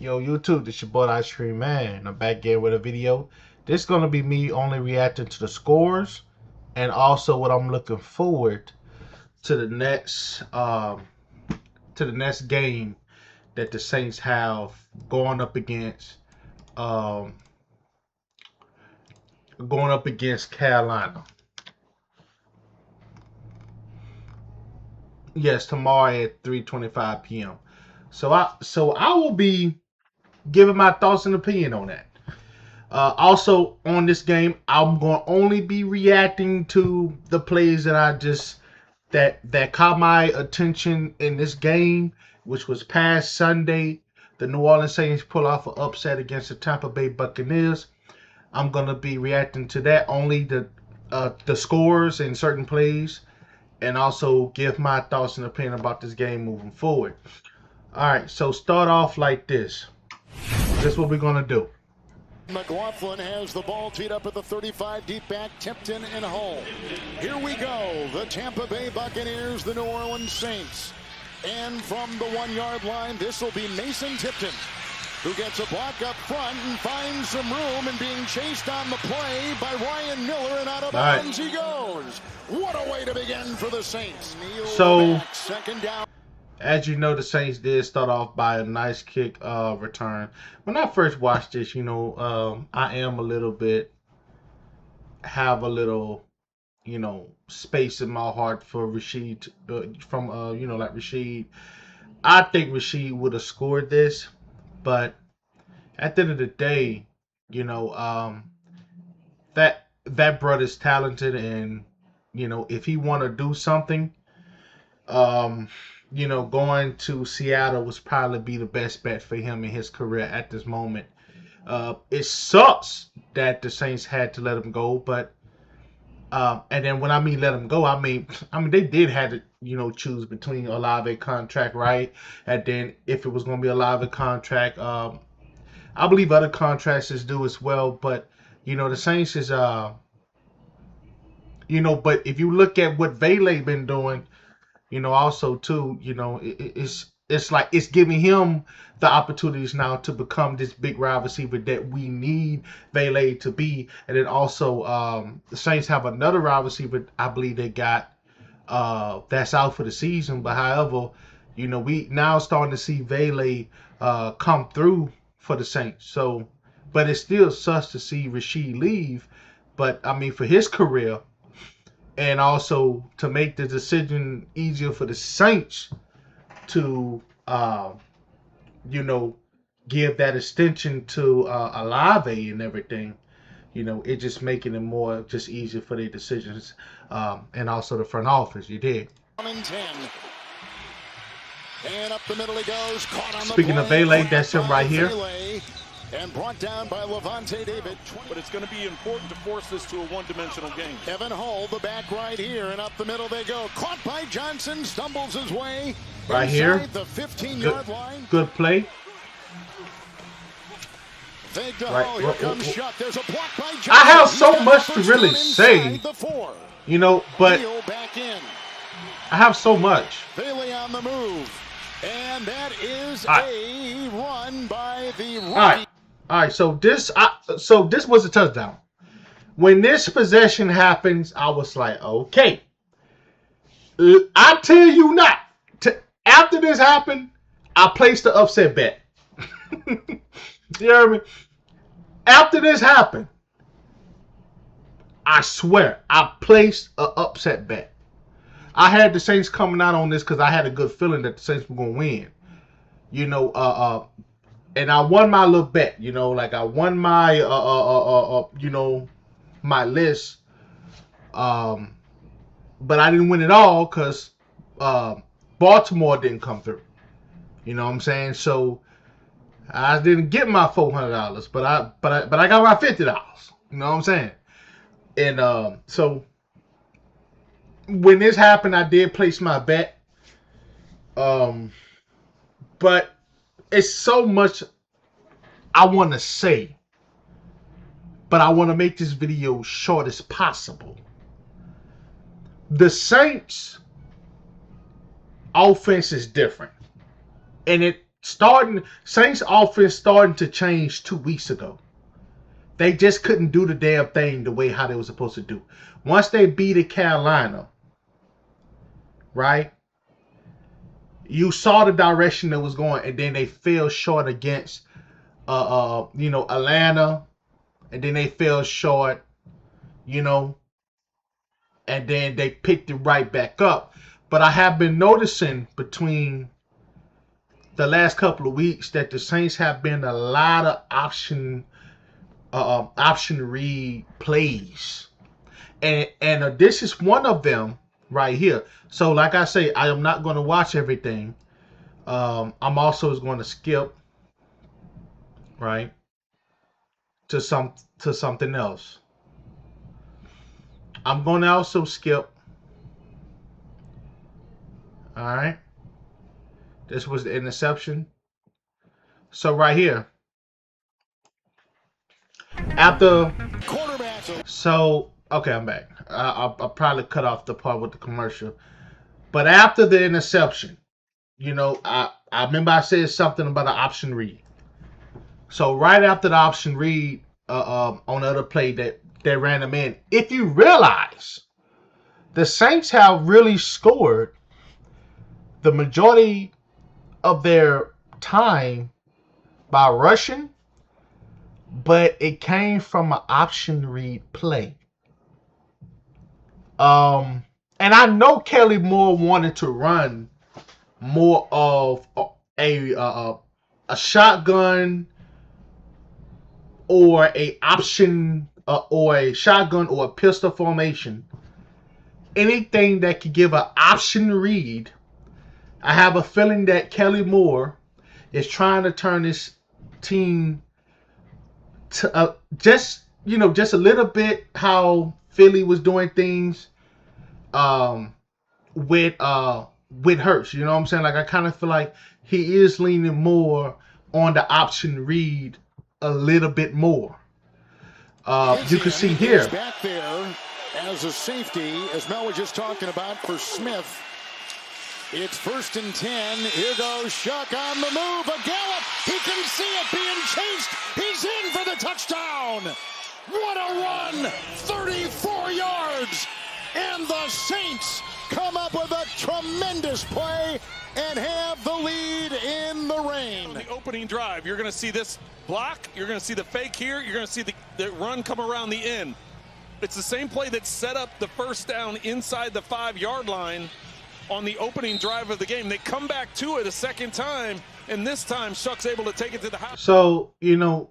Yo, YouTube, this your boy Ice Cream Man. I'm back again with a video. This is gonna be me only reacting to the scores and also what I'm looking forward to the next game that the Saints have going up against um Carolina. Yes, tomorrow at 3:25 p.m. So I will be giving my thoughts and opinion on that. Also on this game, I'm gonna only be reacting to the plays that that caught my attention in this game, which was past Sunday. The New Orleans Saints pull off an upset against the Tampa Bay Buccaneers. I'm gonna be reacting to that, only the scores and certain plays, and also give my thoughts and opinion about this game moving forward. All right, so start off like this. This is what we're gonna do. McLaughlin has the ball teed up at the 35, deep back, Tipton and Hull. Here we go, the Tampa Bay Buccaneers, the New Orleans Saints. And from the 1-yard line, this will be Mason Tipton, who gets a block up front and finds some room, and being chased on the play by Ryan Miller, and out of bounds he goes. What a way to begin for the Saints. So, back, second down. As you know, the Saints did start off by a nice kick return. When I first watched this, I am have a little, space in my heart for Rashid, like Rashid. I think Rashid would have scored this, but at the end of the day, that brother's talented, and if he want to do something, going to Seattle was probably be the best bet for him in his career at this moment. It sucks that the Saints had to let him go, but and then when I mean let him go, I mean they did have to choose between a Olave contract, right? And then if it was going to be a Olave contract, I believe other contracts is due as well. But the Saints is but if you look at what Vele been doing, also too, it's like it's giving him the opportunities now to become this big wide receiver that we need Vele to be. And then also the Saints have another wide receiver I believe they got that's out for the season. But however, we now starting to see Vele come through for the Saints. So, but it still sucks to see Rashid leave. But I mean, for his career, and also to make the decision easier for the Saints to, give that extension to Olave and everything, it just making it more just easier for their decisions, and also the front office. You did. 10. And up the middle he goes. Caught on Speaking the of Vele, that's him right here. And brought down by Levante David. But it's going to be important to force this to a one-dimensional game. Evan Hull, the back right here, and up the middle they go. Caught by Johnson, stumbles his way right here. The 15-yard line. Good play. Fake to Hull. Here comes Shuck. There's a block by Johnson. I have so much to really say, but back in. I have so much. Bailey on the move. And that is a run by the rookie. All right, so this was a touchdown. When this possession happens, I was like, okay. I tell you not. After this happened, I placed the upset bet. You hear me? After this happened, I swear, I placed an upset bet. I had the Saints coming out on this because I had a good feeling that the Saints were going to win. And I won my little bet, like I won my, my list. But I didn't win it all because Baltimore didn't come through. You know what I'm saying? So I didn't get my $400, but I got my $50. You know what I'm saying? And so when this happened, I did place my bet. But it's so much I want to say, but I want to make this video short as possible. The Saints offense is different, and it Saints offense starting to change 2 weeks ago. They just couldn't do the damn thing the way how they were supposed to do. Once they beat Carolina, right? You saw the direction that was going, and then they fell short against Atlanta, and then they fell short, and then they picked it right back up. But I have been noticing between the last couple of weeks that the Saints have been a lot of option read plays, and this is one of them right here. So like I say, I am not going to watch everything. I'm also going to skip right to something else. I'm going to also skip. All right, this was the interception. So right here, after so okay, I'm back. I'll probably cut off the part with the commercial, but after the interception, I remember I said something about an option read. So right after the option read, on the other play that they ran them in, if you realize, the Saints have really scored the majority of their time by rushing, but it came from an option read play. And I know Kelly Moore wanted to run more of a shotgun or a option or a shotgun or a pistol formation. Anything that could give an option read. I have a feeling that Kelly Moore is trying to turn this team to just a little bit how Philly was doing things with Hurts. You know what I'm saying? Like, I kind of feel like he is leaning more on the option read a little bit more. You can see here. Back there as a safety, as Mel was just talking about for Smith. It's 1st and 10. Here goes Shuck on the move. A gallop. He can see it being chased. He's in for the touchdown. What a run. 34 yards. And the Saints come up with a tremendous play and have the lead in the rain. The opening drive, you're going to see this block. You're going to see the fake here. You're going to see the run come around the end. It's the same play that set up the first down inside the 5-yard line on the opening drive of the game. They come back to it a second time, and this time Shuck's able to take it to the house. So, and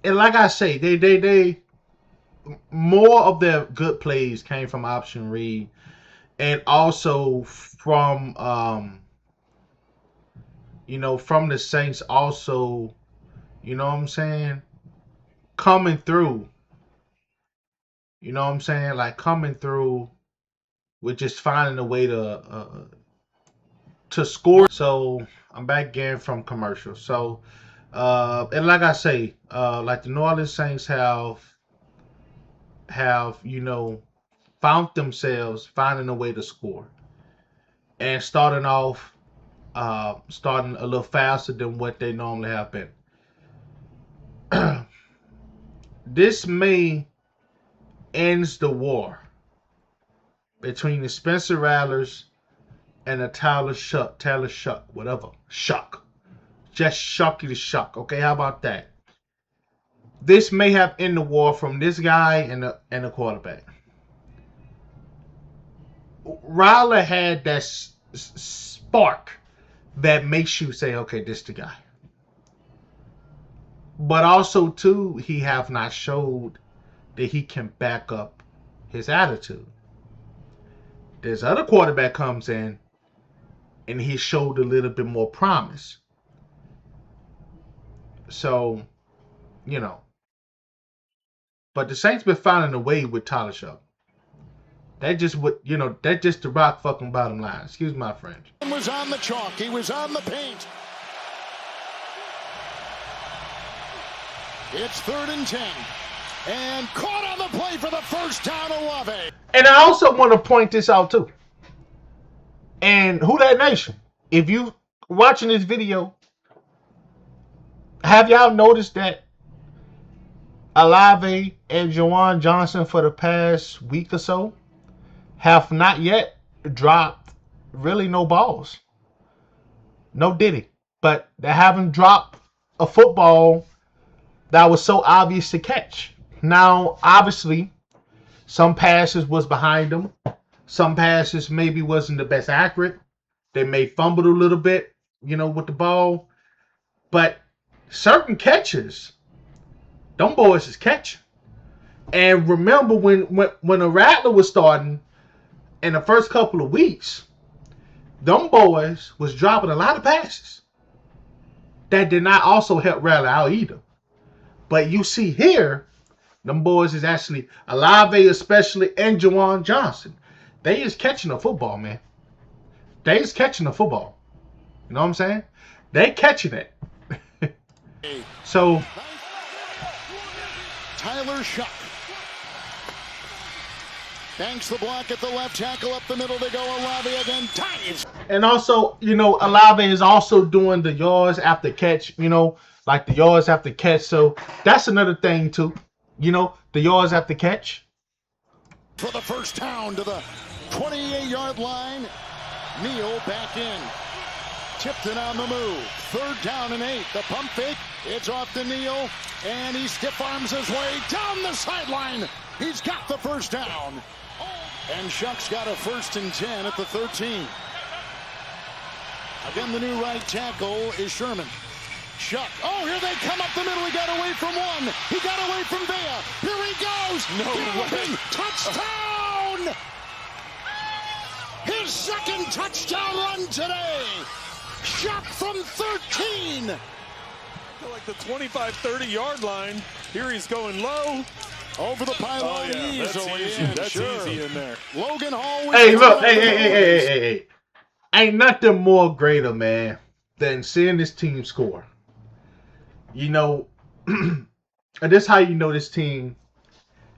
like I say, they more of their good plays came from option read, and also from from the Saints also, you know what I'm saying, coming through. You know what I'm saying? Like, coming through with just finding a way to score. So I'm back again from commercial. So and like I say, like the New Orleans Saints have found themselves finding a way to score and starting a little faster than what they normally have been. This may ends the war between the Spencer Rattlers and the Taylor Shuck, whatever. Shuck. Just Shucky the Shuck. Okay, how about that? This may have ended the war from this guy and the quarterback. Riley had that spark that makes you say, okay, this the guy. But also, too, he have not showed that he can back up his attitude. This other quarterback comes in, and he showed a little bit more promise. So, but the Saints been finding a way with Tyler Shuck. That just that's just the rock fucking bottom line. Excuse my French. He was on the chalk. He was on the paint. It's 3rd and 10. And caught on the play for the first down, Olave. And I also want to point this out too. And Who Dat Nation, if you watching this video have y'all noticed that Olave and Juwan Johnson for the past week or so have not yet dropped really no balls? No diddy. But they haven't dropped a football that was so obvious to catch. Now, obviously, some passes was behind them. Some passes maybe wasn't the best accurate. They may fumbled a little bit, with the ball. But certain catches, them boys is catching. And remember when a Rattler was starting in the first couple of weeks, them boys was dropping a lot of passes. That did not also help Rattler out either. But you see here, them boys is actually, Olave especially, and Juwan Johnson. They is catching the football, man. They is catching the football. You know what I'm saying? They catching it. So, Tyler Shuck banks the block at the left tackle, up the middle to go. Olave again, dives. And also, Olave is also doing the yards after catch, like the yards after catch. So that's another thing too. The yards after catch. For the first down to the 28-yard line. Neal back in. Tipton on the move. 3rd down and 8. The pump fake. It's off to Neal. And he stiff arms his way down the sideline. He's got the first down. And Shuck's got a 1st and 10 at the 13. Again, the new right tackle is Sherman. Shuck. Oh, here they come up the middle. He got away from one. He got away from Vea. Here he goes. No way. Touchdown! His 2nd touchdown run today. Shuck from 13. Like the 25, 30-yard line. Here he's going low. Over the pylon, easily. That's easy in there. Logan Hall. Hey, look. Hey. Ain't nothing more greater, man, than seeing this team score. And this how you know this team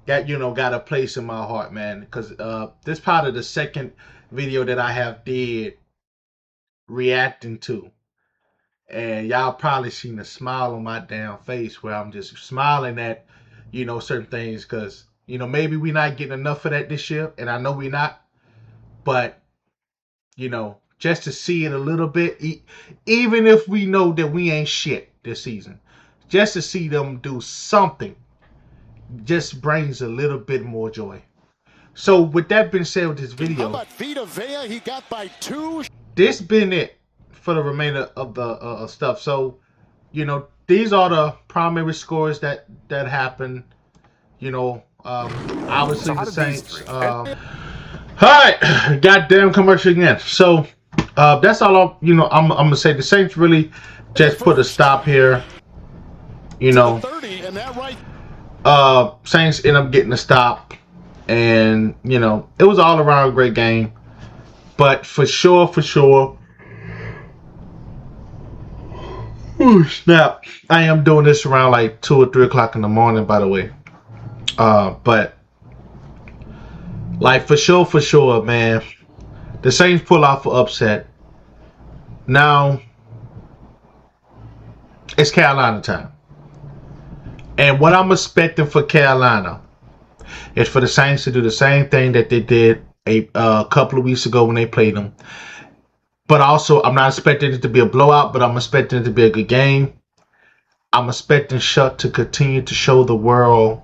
got a place in my heart, man. Because this part of the second video that I have did reacting to. And y'all probably seen a smile on my damn face where I'm just smiling at, certain things. Because, maybe we not getting enough of that this year. And I know we not. But, just to see it a little bit, even if we know that we ain't shit this season, just to see them do something just brings a little bit more joy. So with that being said with this video, how about Vita Vea? He got by 2. This been it for the remainder of the stuff. So, these are the primary scores that happened. Obviously the Saints. All right, goddamn commercial again. So that's all. I'm gonna say the Saints really just put a stop here. 30, and that right. Saints end up getting a stop, and it was all around a great game. But for sure. Ooh, snap! I am doing this around like 2 or 3 o'clock in the morning, by the way. But like for sure, man, the Saints pull off an upset. Now it's Carolina time. And what I'm expecting for Carolina is for the Saints to do the same thing that they did a couple of weeks ago when they played them. But also, I'm not expecting it to be a blowout, but I'm expecting it to be a good game. I'm expecting Shuck to continue to show the world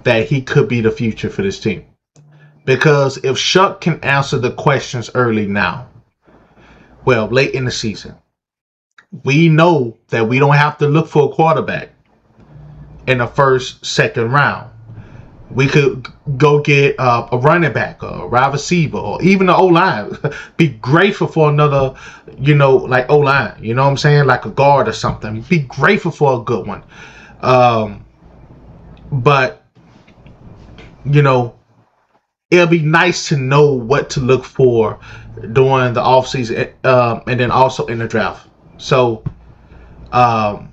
that he could be the future for this team. Because if Shuck can answer the questions early now, well, late in the season, we know that we don't have to look for a quarterback in the first, second round. We could go get a running back or a wide receiver or even an O-line. Be grateful for another, like O-line. You know what I'm saying? Like a guard or something. Be grateful for a good one. But, it'll be nice to know what to look for during the offseason and then also in the draft. So, I'm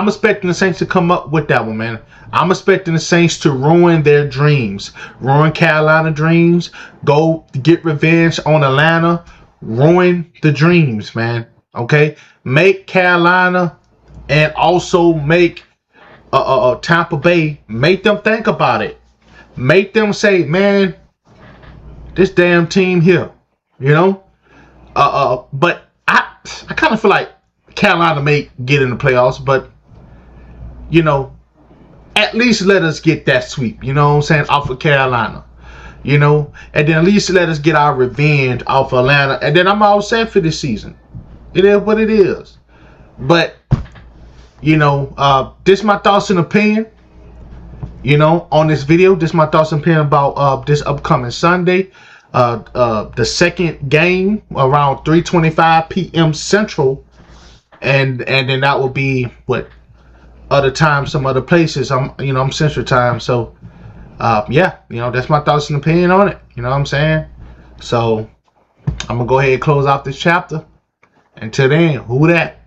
expecting the Saints to come up with that one, man. I'm expecting the Saints to ruin their dreams. Ruin Carolina dreams. Go get revenge on Atlanta. Ruin the dreams, man. Okay? Make Carolina and also make Tampa Bay, make them think about it. Make them say, man, this damn team here, you know. But I kind of feel like Carolina may get in the playoffs, but you know, at least let us get that sweep. You know what I'm saying, off of Carolina. You know, and then at least let us get our revenge off Atlanta, and then I'm all set for this season. It is what it is. But you know, this is my thoughts and opinion. You know, on this video, this is my thoughts and opinion about this upcoming Sunday. The second game around 3:25 p.m. Central, and then that will be what other time, some other places. I'm Central Time, so yeah, you know, that's my thoughts and opinion on it. You know what I'm saying? So I'm gonna go ahead and close out this chapter. Until then, who that?